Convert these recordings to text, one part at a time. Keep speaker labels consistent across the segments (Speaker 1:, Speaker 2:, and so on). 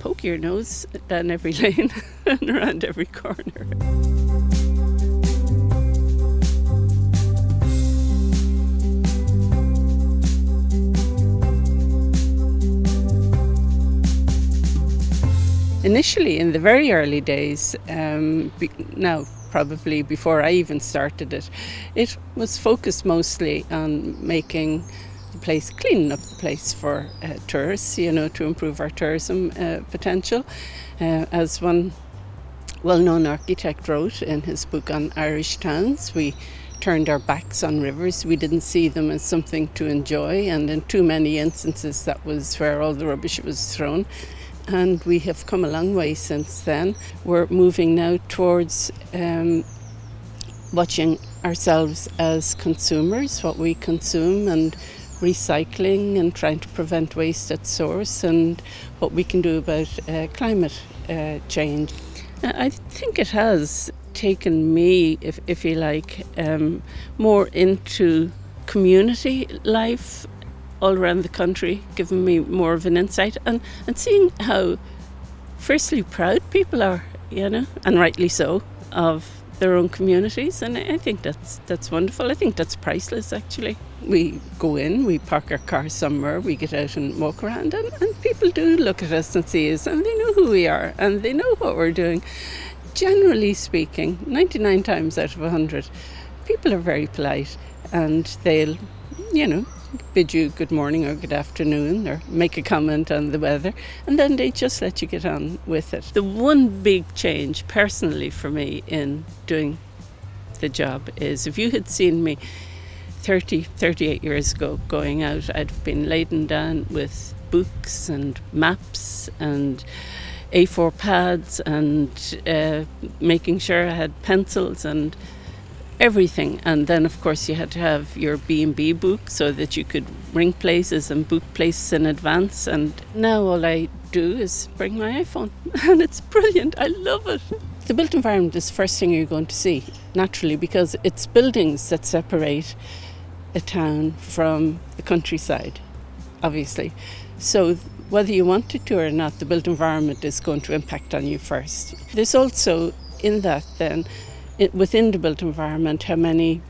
Speaker 1: poke your nose down every lane and around every corner. Initially, in the very early days, now probably before I even started it, it was focused mostly on making the place, cleaning up the place for tourists, you know, to improve our tourism potential. As one well-known architect wrote in his book on Irish towns, we turned our backs on rivers. We didn't see them as something to enjoy, and in too many instances that was where all the rubbish was thrown. And we have come a long way since then. We're moving now towards watching ourselves as consumers, what we consume, and recycling and trying to prevent waste at source, and what we can do about climate change. I think it has taken me, if you like, more into community life all around the country, giving me more of an insight and seeing how fiercely proud people are, you know, and rightly so, of their own communities. And I think that's wonderful. I think that's priceless, actually. We go in, we park our car somewhere, we get out and walk around, and people do look at us and see us, and they know who we are, and they know what we're doing. Generally speaking, 99 times out of 100, people are very polite, and they'll, you know, bid you good morning or good afternoon or make a comment on the weather, and then they just let you get on with it. The one big change personally for me in doing the job is, if you had seen me 38 years ago going out, I'd have been laden down with books and maps and A4 pads and making sure I had pencils and everything. And then of course you had to have your B&B book so that you could ring places and book places in advance. And now all I do is bring my iPhone and it's brilliant. I love it. The built environment is the first thing you're going to see, naturally, because it's buildings that separate a town from the countryside, obviously. So whether you want it to or not, the built environment is going to impact on you first. There's also in that then, within the built environment, how many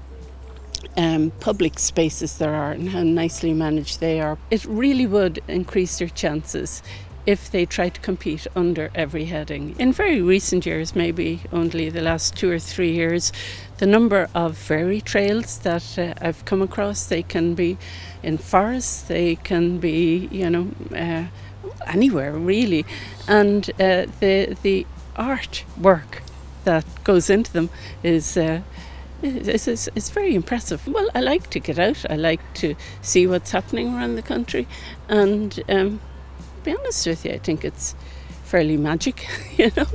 Speaker 1: public spaces there are and how nicely managed they are. It really would increase their chances if they try to compete under every heading. In very recent years, maybe only the last 2 or 3 years, the number of fairy trails that I've come across, they can be in forests, they can be, you know, anywhere really, and the artwork that goes into them is very impressive. Well, I like to get out, I like to see what's happening around the country, and to be honest with you, I think it's fairly magic, you know.